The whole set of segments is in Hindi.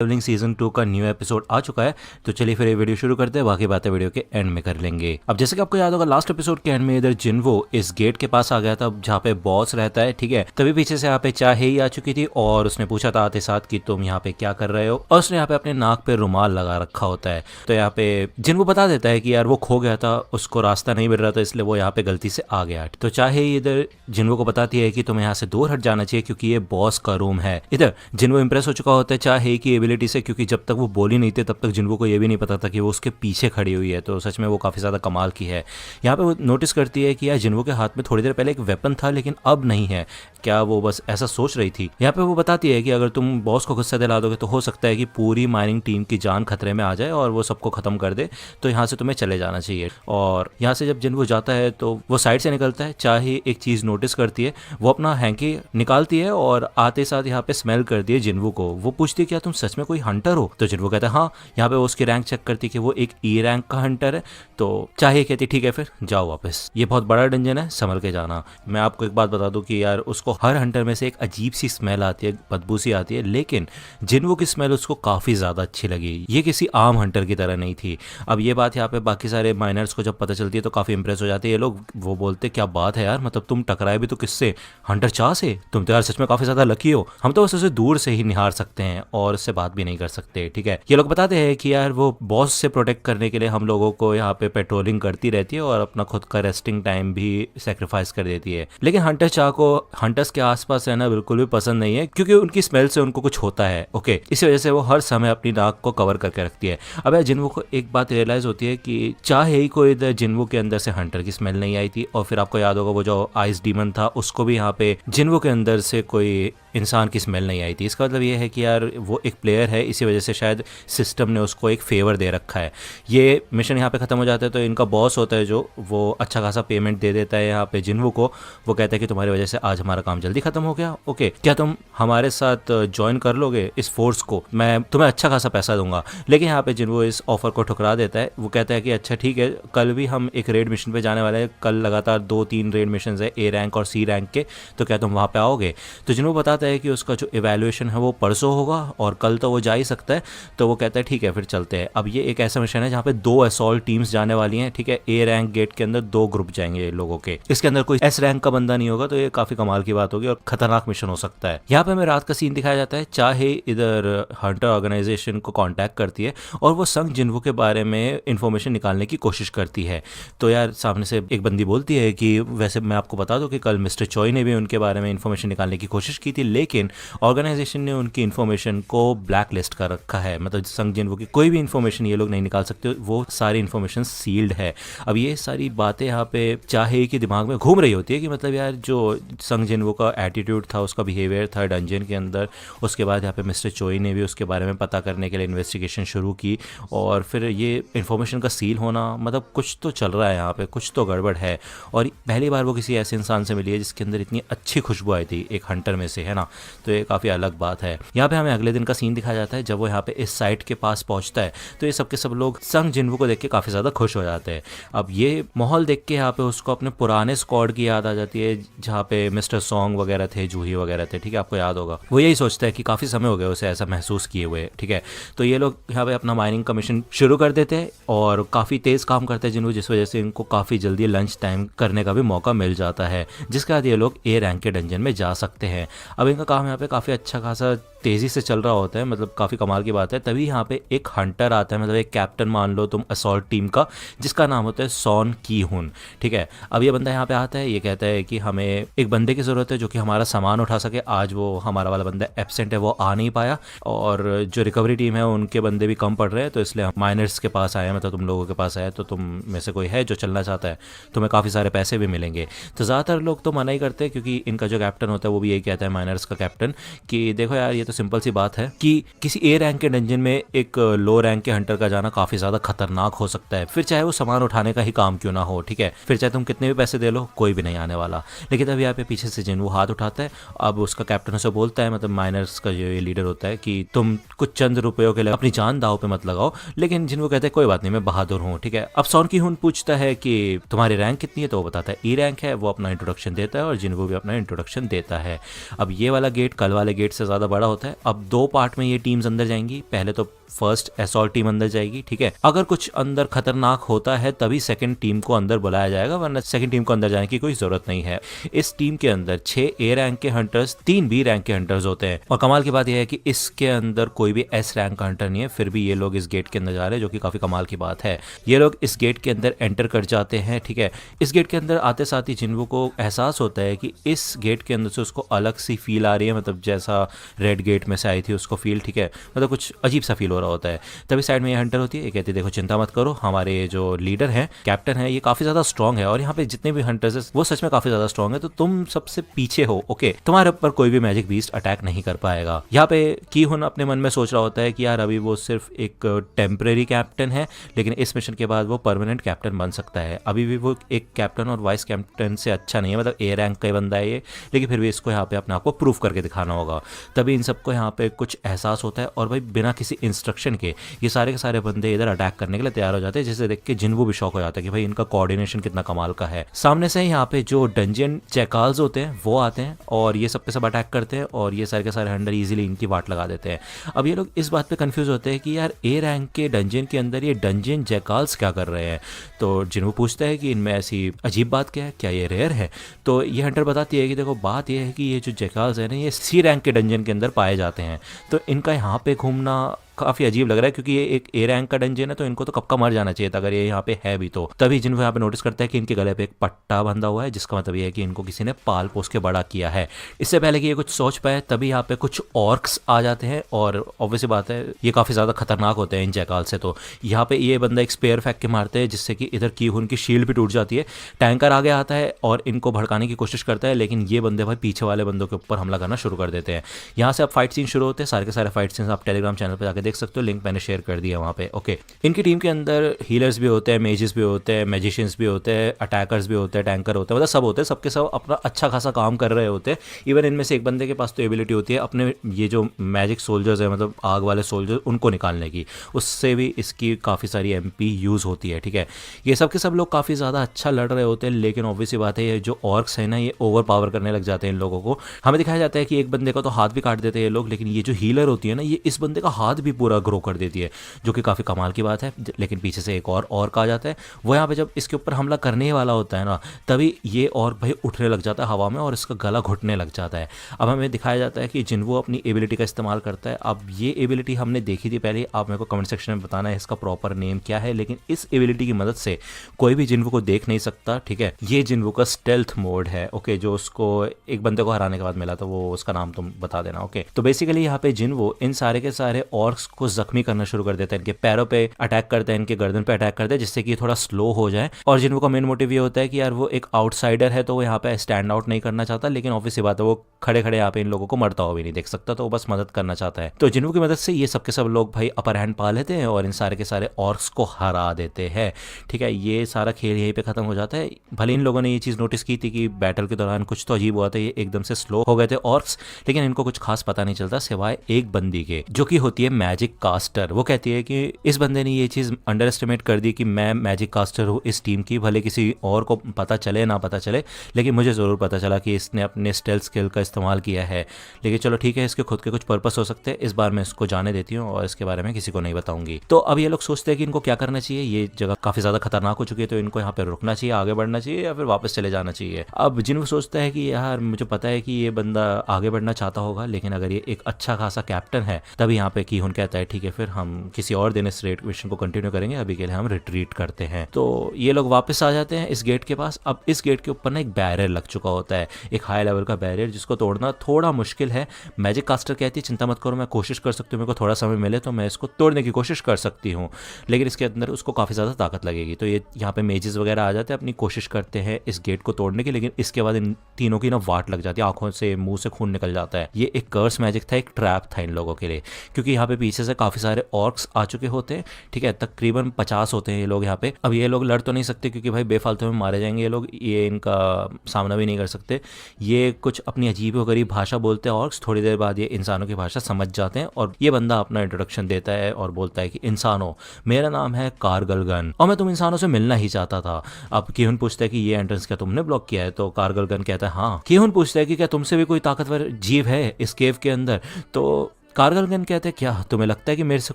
ट्रैवलिंग सीजन 2 का न्यू एपिसोड आ चुका है। तो चलिए फिर ये वीडियो शुरू करते हैं, बाकी बातें वीडियो के एंड में कर लेंगे। अब जैसे कि आपको याद होगा लास्ट एपिसोड के एंड में इधर जिन्वो इस गेट के पास आ गया था जहाँ पे बॉस रहता है, ठीक है। तभी पीछे से यहाँ पे चाहे ही आ चुकी थी और उसने पूछा था आते साथ कि तुम यहाँ पे क्या कर रहे हो, और उसने यहाँ पे अपने नाक पे रुमाल लगा रखा होता है। तो यहाँ पे जिन्वो बता देता है कि यार वो खो गया था, उसको रास्ता नहीं मिल रहा था, इसलिए वो यहाँ पे गलती से आ गया। तो चाहे ही इधर जिन्वो को बताती है कि तुम्हें यहाँ से दूर हट जाना चाहिए क्योंकि ये बॉस का रूम है। इधर जिन्वो इंप्रेस हो चुका होता है चाहे की एबिलिटी से, क्योंकि जब तक वो बोली नहीं थी तब तक जिन्वो को ये भी नहीं पता था कि वो उसके पीछे खड़ी हुई है। तो सच में वो काफ़ी ज़्यादा कमाल की है। यहाँ पे वो नोटिस करती है कि यार जिन्वो के हाथ में थोड़ी देर पहले एक वेपन था लेकिन अब नहीं है। क्या वो बस ऐसा सोच रही थी? यहाँ पे वो बताती है कि अगर तुम बॉस को गुस्सा दिला दोगे तो हो सकता है कि पूरी माइनिंग टीम की जान खतरे में आ जाए और वो सबको खत्म कर दे, तो यहाँ से तुम्हें चले जाना चाहिए। और यहाँ से जब जिन्वो जाता है तो वो साइड से निकलता है। चाहे एक चीज़ नोटिस करती है, वो अपना हैंकी निकालती है और आते साथ यहाँ पे स्मेल करती है जिन्वो को। वो पूछती है क्या तुम सच में कोई हंटर हो? तो जिन्वो कहता है हाँ। यहाँ पे वो उसकी रैंक चेक करती है कि वो एक ई रैंक का हंटर है। तो चाहे कहती ठीक है फिर जाओ वापस, ये बहुत बड़ा डंजन है, संभल के जाना। मैं आपको एक बात बता दूं कि यार उसको हर हंटर में से एक अजीब सी स्मेल आती है, बदबू सी आती है, लेकिन जिन्वो की स्मेल उसको काफ़ी ज़्यादा अच्छी लगी। ये किसी आम हंटर की तरह नहीं थी। अब ये बात यहाँ पे बाकी सारे माइनर्स को जब पता चलती है तो काफ़ी इंप्रेस हो जाते हैं ये लोग। वो बोलते क्या बात है यार, मतलब तुम टकराए भी तो किससे? हंटर चाह से? तुम तो यार सच में काफ़ी ज़्यादा लकी हो, हम तो बस उसे दूर से ही निहार सकते हैं और उससे बात भी नहीं कर सकते, ठीक है। ये लोग बताते हैं कि यार वो बॉस से प्रोटेक्ट करने के लिए हम लोगों को यहाँ पे पेट्रोलिंग करती रहती है और अपना खुद का रेस्टिंग टाइम भी सेक्रीफाइस कर देती है। लेकिन हंटर चाह को हंटर्स के आसपास रहना बिल्कुल भी पसंद नहीं है क्योंकि उनकी स्मेल से उनको कुछ होता है, ओके। इसी वजह से वो हर समय अपनी नाक को कवर करके रखती है। अब यार जिन्वो को एक बात रियलाइज होती है कि चाहे ही कोई इधर जिन्वो के अंदर से हंटर की स्मेल नहीं आई थी, और फिर आपको याद होगा वो जो आइस डीमन था उसको भी यहाँ पे जिन्वो के अंदर से कोई इंसान की स्मेल नहीं आई थी। इसका मतलब ये है कि यार वो एक प्लेयर है, इसी वजह से शायद सिस्टम ने उसको एक फेवर दे रखा है। ये मिशन यहाँ पे ख़त्म हो जाता है तो इनका बॉस होता है जो वो अच्छा खासा पेमेंट दे देता है यहाँ पे जिन्वो को। वो कहता है कि तुम्हारी वजह से आज हमारा काम जल्दी ख़त्म हो गया, ओके, क्या तुम हमारे साथ ज्वाइन कर लोगे इस फोर्स को? मैं तुम्हें अच्छा खासा पैसा दूंगा। लेकिन यहाँ पे जिन्वो इस ऑफर को ठुकरा देता है। वो कहता है कि अच्छा ठीक है, कल भी हम एक रेड मिशन पे जाने वाले हैं, कल लगातार 2-3 रेड मिशन है ए रैंक और सी रैंक के, तो क्या तुम वहाँ पे आओगे? तो जिन्वो बताता है कि उसका जो इवैल्यूएशन है वो परसों होगा और कल तो वो जा ही सकता है। तो वो कहता है ठीक है फिर चलते हैं। अब ये एक ऐसा मिशन है जहाँ पे 2 असॉल्ट टीम्स जाने वाली हैं, ठीक है। ए रैंक गेट के अंदर 2 ग्रुप जाएंगे लोगों के, इसके अंदर कोई एस रैंक का बंदा नहीं होगा, तो ये काफी कमाल की बात होगी और खतरनाक मिशन हो सकता है। यहाँ पे हमें रात का सीन दिखाया जाता है। चाहे इधर हंटर ऑर्गेनाइजेशन को कॉन्टैक्ट करती है और वो संग जिन्वो के बारे में इंफॉर्मेशन निकालने की कोशिश करती है। तो यार सामने से एक बंदी बोलती है कि वैसे मैं आपको बता दूं कि कल मिस्टर चॉय ने भी उनके बारे में इंफॉर्मेशन निकालने की कोशिश की थी, लेकिन ऑर्गेनाइजेशन ने उनकी इन्फॉर्मेशन को ब्लैक लिस्ट कर रखा है। मतलब संग जिन्वो की कोई भी इन्फॉर्मेशन ये लोग नहीं निकाल सकते, वो सारी इन्फॉर्मेशन सील्ड है। अब ये सारी बातें यहाँ पे चाहे के दिमाग में घूम रही होती है कि मतलब यार जो संग जिन्वो का एटीट्यूड था, उसका बिहेवियर था डंजन के अंदर, उसके बाद यहाँ पे मिस्टर चोई ने भी उसके बारे में पता करने के लिए इन्वेस्टिगेशन शुरू की, और फिर ये इन्फॉर्मेशन का सील होना, मतलब कुछ तो चल रहा है यहाँ पे, कुछ तो गड़बड़ है। और पहली बार वो किसी ऐसे इंसान से मिली है जिसके अंदर इतनी अच्छी खुशबू आई थी एक हंटर में से, है ना। तो ये काफ़ी अलग बात है। यहाँ पे हमें अगले दिन का सीन दिखाया जाता है जब वो यहाँ पे इस साइट के पास पहुँचता है। तो ये सब के सब लोग संग जिन्वो को देख के काफ़ी ज़्यादा खुश हो जाते हैं। अब ये माहौल देख के यहाँ पे उसको अपने पुराने स्क्वाड की याद आ जाती है जहाँ पे मिस्टर सॉन्ग वगैरह थे, जूही वगैरह थे, ठीक है, आपको याद होगा। वो यही सोचता है कि काफ़ी समय हो गया उसे ऐसा महसूस किए हुए, ठीक है। तो ये लोग यहाँ पे अपना माइनिंग का मिशन शुरू कर देते हैं और काफ़ी तेज़ काम करते हैं जिन्वो, जिस वजह से इनको काफ़ी जल्दी लंच टाइम करने का भी मौका मिल जाता है, जिसके बाद ये लोग ए रैंक के डंजन में जा सकते हैं। अब इनका काम यहाँ पे काफ़ी अच्छा खासा तेज़ी से चल रहा होता है, मतलब काफ़ी कमाल की बात है। तभी यहाँ पे एक हंटर आता है, मतलब एक कैप्टन मान लो तुम असॉल्ट टीम का, जिसका नाम होता है सॉन की हुन, ठीक है। अब ये बंदा यहाँ पे आता है, ये कहता है कि हमें एक बंदे की ज़रूरत है जो कि हमारा सामान उठा सके। आज वो हमारा वाला बंदा एब्सेंट है, वो आ नहीं पाया, और जो रिकवरी टीम है उनके बंदे भी कम पड़ रहे हैं, तो इसलिए हम माइनर्स के पास आए हैं, मतलब तुम लोगों के पास आए, तो तुम में से कोई है जो चलना चाहता है, तुम्हें काफ़ी सारे पैसे भी मिलेंगे। तो ज़्यादातर लोग तो मना ही करते हैं क्योंकि इनका जो कैप्टन होता है वो भी यही कहता है, माइनर्स का कैप्टन, कि देखो यार ये तो सिंपल सी बात है कि किसी ए रैंक के डंजन में एक लो रैंक के हंटर का जाना काफ़ी ज़्यादा खतरनाक हो सकता है, फिर चाहे वो सामान उठाने का ही काम क्यों ना हो, ठीक है। फिर चाहे तुम कितने भी पैसे दे लो, कोई भी नहीं आने वाला। लेकिन तब यहाँ पे पीछे से जिन्वो हाथ उठाता है। अब उसका कैप्टन उसे बोलता है, मतलब माइनर्स का जो ये लीडर होता है, कि तुम कुछ चंद रुपयों के लिए अपनी जान दाव पे मत लगाओ। लेकिन जिन्वो कहते हैं कोई बात नहीं, मैं बहादुर हूँ, ठीक है। अब सॉन की हुन पूछता है कि तुम्हारी रैंक कितनी है, तो वो बताता है ई रैंक है। वो अपना इंट्रोडक्शन देता है और जिन्वो भी अपना इंट्रोडक्शन देता है। अब ये वाला गेट कल वाले गेट से ज़्यादा बड़ा होता होता है। अब 2 पार्ट में ये टीम्स अंदर जाएंगी। पहले तो फर्स्ट असॉल्ट टीम अंदर जाएगी, ठीक है। अगर कुछ अंदर खतरनाक होता है तभी सेकंड टीम को अंदर बुलाया जाएगा, वरना सेकंड टीम को अंदर जाने की कोई जरूरत नहीं है। इस टीम के अंदर 6 ए रैंक के हंटर्स, 3 बी रैंक के हंटर्स होते हैं। और कमाल की बात यह है कि इसके अंदर कोई भी एस रैंक का हंटर नहीं है, फिर भी ये लोग इस गेट के अंदर जा रहे हैं, जो कि काफी कमाल की बात है। ये लोग इस गेट के अंदर एंटर कर जाते हैं, ठीक है। इस गेट के अंदर आते साथ ही जिन्वो को एहसास होता है कि इस गेट के अंदर से उसको अलग सी फील आ रही है, मतलब जैसा रेड गेट में से आई थी उसको फील, ठीक है। मतलब कुछ अजीब सा फील हो रहा होता है। तभी साइड में ये हंटर होती है, ये कहती है देखो चिंता मत करो, हमारे जो लीडर हैं, कैप्टन है, ये काफी ज्यादा स्ट्रांग है और यहाँ पे जितने भी हंटर्स है वो सच में काफी ज्यादा स्ट्रांग है, तो तुम सबसे पीछे हो, ओके। तुम्हारे ऊपर कोई भी मैजिक बीस्ट अटैक नहीं कर पाएगा। यहाँ पे कीहुन अपने मन में सोच रहा होता है कि यार अभी वो सिर्फ एक टेम्परेरी कैप्टन है, लेकिन इस मिशन के बाद वो परमानेंट कैप्टन बन सकता है। अभी भी वो एक कैप्टन और वाइस कैप्टन से अच्छा नहीं है, मतलब ए रैंक का बंदा है ये, लेकिन फिर भी इसको यहाँ पे अपने आप को प्रूव करके दिखाना होगा। तभी इन सबको यहाँ पे कुछ एहसास होता है और भाई बिना किसी इंस्ट्रक्शन के ये सारे के सारे बंदे इधर अटैक करने के लिए तैयार हो जाते हैं, जिसे देख के जिन्वो भी शॉक हो जाता है कि भाई इनका कोऑर्डिनेशन कितना कमाल का है। सामने से यहाँ पे जो डंजियन चैकाल्स होते हैं वो आते हैं और ये सब के सब अटैक करते हैं और ये सारे के सारे हंटर इजीली इनकी वाट लगा देते हैं। अब ये लोग इस बात पे कंफ्यूज होते हैं कि यार ए रैंक के डंजियन के अंदर ये डंजियन जैकाल्स क्या कर रहे हैं। तो जिन्वो पूछता है कि इनमें ऐसी अजीब बात क्या है, क्या ये रेयर है। तो ये हंटर बताती है कि देखो बात ये है कि ये जो जैकाल्स है ना, ये सी रैंक के डंजियन के अंदर पाए जाते हैं, तो इनका यहाँ पे घूमना काफी अजीब लग रहा है, क्योंकि ये एक ए रैंक का डंजन है, तो इनको तो कब का मर जाना चाहिए था अगर ये यहाँ पे है भी तो। तभी जिन्वो यहाँ पे नोटिस करता है कि इनके गले पे एक पट्टा बंधा हुआ है, जिसका मतलब ये है कि इनको किसी ने पाल पोस के बड़ा किया है। इससे पहले कि ये कुछ सोच पाए तभी यहाँ पे कुछ ऑर्क्स आ जाते हैं और ऑब्वियसली बात है ये काफी ज्यादा खतरनाक होते हैं इन जैकाल से। तो यहाँ पे ये बंदा एक स्पेयर फेंक के मारते हैं, जिससे कि इधर कीहुन की शील्ड भी टूट जाती है। टैंकर आगे आता है और इनको भड़काने की कोशिश करता है, लेकिन ये बंदे भाई पीछे वाले बंदों के ऊपर हमला करना शुरू कर देते हैं। यहाँ से अब फाइट सीन शुरू होते हैं, सारे के सारे फाइट सीन आप टेलीग्राम चैनल पर जाकर देख सकते हो, लिंक मैंने शेयर कर दिया वहाँ पे, ओके। इनकी टीम के अंदर हीलर्स भी होते हैं, मेजेस भी होते हैं, मैजिशियंस भी होते हैं, अटैकर्स भी होते हैं, टैंकर होते हैं, मतलब सब होते हैं, सबके सब अपना अच्छा खासा काम कर रहे होते हैं। इवन इनमें से एक बंदे के पास तो एबिलिटी होती है अपने ये जो मैजिक सोल्जर्स है, मतलब आग वाले सोल्जर्स, उनको निकालने की, उससे भी इसकी काफ़ी सारी MP यूज़ होती है, ठीक है। ये सब के सब लोग काफ़ी ज़्यादा अच्छा लड़ रहे होते हैं, लेकिन ऑब्वियसली बात है ये जो ऑर्क्स है ना, ये ओवर पावर करने लग जाते हैं इन लोगों को। हमें दिखाया जाता है कि एक बंदे का तो हाथ भी काट देते हैं ये लोग, लेकिन ये जो हीलर होती है ना, ये इस बंदे का हाथ भी पूरा ग्रो कर देती है, जो कि काफ़ी कमाल की बात है। लेकिन पीछे से एक और आ जाता है, वो यहाँ पे जब इसके ऊपर हमला करने वाला होता है ना, तभी ये और भाई उठने लग जाता है हवा में और इसका गला घुटने लग जाता है। अब हमें दिखाया जाता है कि जिन्वो अपनी एबिलिटी का इस्तेमाल करता है। अब ये एबिलिटी हमने देखी थी पहले, आप मेरे को कमेंट सेक्शन में बताना है इसका प्रॉपर नेम क्या है, लेकिन इस एबिलिटी की मदद से कोई भी जिन्वो को देख नहीं सकता, ठीक है। ये जिन्वो का स्टेल्थ मोड है, ओके, जो उसको एक बंदे को हराने के बाद मिला था, वो उसका नाम तुम बता देना, ओके। तो बेसिकली यहाँ पे जिन्वो इन सारे के सारे ऑर्क्स को जख्मी करना शुरू कर देता है, इनके पैरों पे अटैक करता है, इनके गर्दन पे अटैक करता है, जिससे कि थोड़ा स्लो हो जाए। और जिन्वो का मेन मोटिव ये होता है कि यार वो एक आउटसाइडर है, तो वो यहाँ पे स्टैंड आउट नहीं करना चाहता, लेकिन ऑब्वियसली बात है वो खड़े खड़े यहाँ पे इन लोगों को मरता हुआ भी नहीं देख सकता, तो वो बस मदद करना चाहता है। तो जिन्वो की मदद से ये सब के सब लोग भाई अपर हैंड पा लेते हैं और इन सारे के सारे ऑर्क्स को हरा देते हैं, ठीक है। ये सारा खेल यहीं पे खत्म हो जाता है। भले इन लोगों ने ये चीज़ नोटिस की थी कि बैटल के दौरान कुछ तो अजीब हुआ था, ये एकदम से स्लो हो गए थे ऑर्क्स, लेकिन इनको कुछ खास पता नहीं चलता सिवाय एक बंदी के, जो कि होती है मैजिक कास्टर। वो कहती है कि इस बंदे ने ये चीज़ अंडर एस्टिमेट कर दी कि मैं मैजिक कास्टर हूँ इस टीम की, भले किसी और को पता चले ना पता चले, लेकिन मुझे ज़रूर पता चला कि इसने अपने स्टेल्थ स्किल का इस्तेमाल किया है। लेकिन चलो ठीक है, इसके खुद के कुछ पर्पस हो सकते हैं, इस बार मैं इसको जाने देती हूँ और इसके बारे में किसी को नहीं बताऊंगी। तो अब ये लोग सोचते हैं कि इनको क्या करना चाहिए, ये जगह काफ़ी ज़्यादा खतरनाक हो चुकी है, तो इनको यहाँ पर रुकना चाहिए, आगे बढ़ना चाहिए या फिर वापस चले जाना चाहिए। अब जिन्वो सोचता है कि यार मुझे पता है कि ये बंदा आगे बढ़ना चाहता होगा, लेकिन अगर ये एक अच्छा खासा कैप्टन है, तभी यहाँ पे कीहुन कहता है ठीक है फिर हम किसी और दिन इस रेड मिशन को कंटिन्यू करेंगे, अभी के लिए हम रिट्रीट करते हैं। तो ये लोग वापस आ जाते हैं इस गेट के पास। अब इस गेट के ऊपर ना एक बैरियर लग चुका होता है, एक हाई लेवल का बैरियर, जिसको तोड़ना थोड़ा मुश्किल है। मैजिक कास्टर कहती है चिंता मत करो, मैं कोशिश कर सकती हूँ, मेरे को थोड़ा समय मिले तो मैं इसको तोड़ने की कोशिश कर सकती हूँ, लेकिन इसके अंदर उसको काफ़ी ज़्यादा ताकत लगेगी। तो ये यहाँ पे मेजेस वगैरह आ जाते हैं, अपनी कोशिश करते हैं इस गेट को तोड़ने की, लेकिन इसके बाद इन तीनों की ना वाट लग जाती है, आंखों से मुंह से खून निकल जाता है। ये एक कर्स मैजिक था, एक ट्रैप था इन लोगों के लिए, क्योंकि यहाँ पे पीछे से काफ़ी सारे ऑर्क्स आ चुके होते हैं, ठीक है। तकरीबन 50 होते हैं ये लोग यहाँ पे। अब ये लोग लड़ तो नहीं सकते क्योंकि भाई बेफालतू में मारे जाएंगे ये लोग, ये इनका सामना भी नहीं कर सकते। ये कुछ अपनी अजीब व गरीब भाषा बोलते हैं ऑर्क्स, थोड़ी देर बाद ये इंसानों की भाषा समझ जाते हैं और ये बंदा अपना इंट्रोडक्शन देता है और बोलता है कि इंसानों, मेरा नाम है कारगलगन और मैं तुम इंसानों से मिलना ही चाहता था। अब कीहुन पूछता है कि ये एंट्रेंस क्या तुमने ब्लॉक किया है, तो कारगलगन कहता है हाँ। कीहुन पूछता है कि क्या तुमसे भी कोई ताकतवर जीव है इस केव के अंदर, तो कारगलगन कहते हैं क्या तुम्हें लगता है कि मेरे से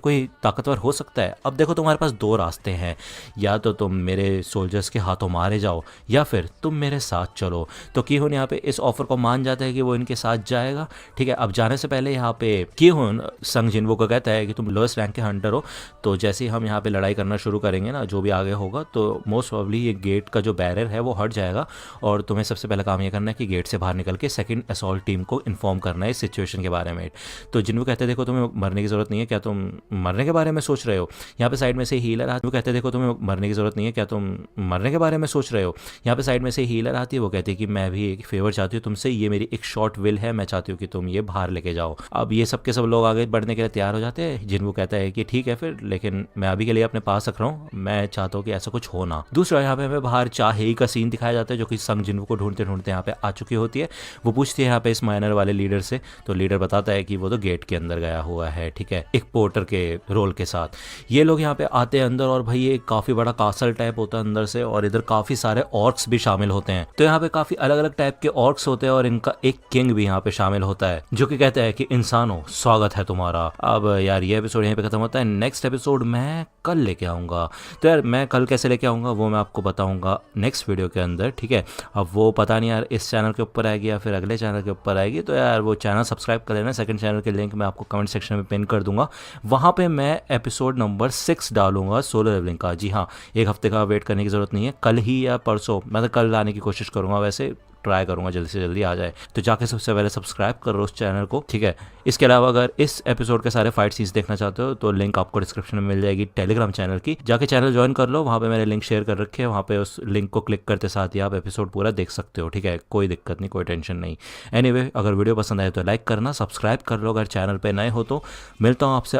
कोई ताकतवर हो सकता है? अब देखो तुम्हारे पास दो रास्ते हैं, या तो तुम मेरे सोल्जर्स के हाथों मारे जाओ या फिर तुम मेरे साथ चलो। तो कीहुन यहाँ पे इस ऑफर को मान जाता है कि वो इनके साथ जाएगा। ठीक है, अब जाने से पहले यहाँ पे कीहुन संग जिनवो को कहता है कि तुम लोएस्ट रैंक के हंटर हो, तो जैसे ही हम यहाँ पे लड़ाई करना शुरू करेंगे ना, जो भी आगे होगा, तो मोस्ट प्रोबेबली ये गेट का जो बैरियर है वो हट जाएगा और तुम्हें सबसे पहला काम ये करना है कि गेट से बाहर निकल के सेकंड असॉल्ट टीम को इन्फॉर्म करना है इस सिचुएशन के बारे में। तो जिनवो कहते हैं देखो तुम्हें मरने की जरूरत नहीं है, क्या तुम मरने के बारे में सोच रहे हो? यहाँ पे साइड में से हीलर आती है, वो कहते हैं देखो तुम्हें मरने की जरूरत नहीं है, क्या तुम मरने के बारे में सोच रहे हो? यहाँ पे साइड में से हीलर आती है, वो कहती है कि मैं भी एक फेवर चाहती हूँ तुमसे, ये मेरी एक शॉर्ट विल है, मैं चाहती हूँ कि तुम ये बाहर लेके जाओ। अब ये सब के सब लोग आगे बढ़ने के लिए तैयार हो जाते हैं। जिनवो कहता है कि ठीक है फिर, लेकिन मैं अभी के लिए अपने पास रख रहा हूँ, मैं चाहता हूँ कि ऐसा कुछ हो ना। दूसरा यहाँ पे हमें बाहर चाहेई का सीन दिखाया जाता है, जो कि संग जिनवो को ढूंढते ढूंढते यहाँ पे आ चुकी होती है। वो पूछती है यहाँ पे इस माइनर वाले लीडर से, तो लीडर बताता है कि वो तो गेट के अंदर गया हुआ है, ठीक है, एक पोर्टर के रोल के साथ। ये लोग यहाँ पे आते हैं अंदर और भाई ये काफी बड़ा कासल टाइप होता है अंदर से, और इधर काफी सारे ऑर्क्स भी शामिल होते हैं। तो यहाँ पे काफी अलग अलग टाइप के ऑर्क्स होते हैं और इनका एक किंग भी यहाँ पे शामिल होता है, जो कि कहता है कि इंसानों स्वागत है तुम्हारा। अब यार ये एपिसोड यहाँ पे खत्म होता है। नेक्स्ट एपिसोड मैं कल लेके आऊंगा। तो यार मैं कल कैसे लेके आऊंगा वो मैं आपको बताऊंगा नेक्स्ट वीडियो के अंदर, ठीक है। अब वो पता नहीं यार इस चैनल के ऊपर आएगी या फिर अगले चैनल के ऊपर आएगी, तो यार वो चैनल सब्सक्राइब कर लेना। सेकंड चैनल के लिंक मैं आपको कमेंट सेक्शन में पिन कर दूंगा, वहाँ पे मैं एपिसोड नंबर 6 डालूंगा सोलो लेवलिंग का। जी हाँ, एक हफ्ते का वेट करने की ज़रूरत नहीं है, कल ही या परसों, मैं तो कल लाने की कोशिश करूँगा, वैसे ट्राई करूंगा जल्दी से जल्दी आ जाए। तो जाके सबसे पहले सब्सक्राइब करो उस चैनल को, ठीक है। इसके अलावा अगर इस एपिसोड के सारे फाइट सीन्स देखना चाहते हो तो लिंक आपको डिस्क्रिप्शन में मिल जाएगी टेलीग्राम चैनल की, जाके चैनल ज्वाइन कर लो, वहाँ पे मैंने लिंक शेयर कर रखे है, वहाँ पे उस लिंक को क्लिक करते साथ ही आप एपिसोड पूरा देख सकते हो, ठीक है। कोई दिक्कत नहीं, कोई टेंशन नहीं। एनीवे, अगर वीडियो पसंद आए तो लाइक करना, सब्सक्राइब कर लो अगर चैनल पर नए हो तो। मिलता हूँ आपसे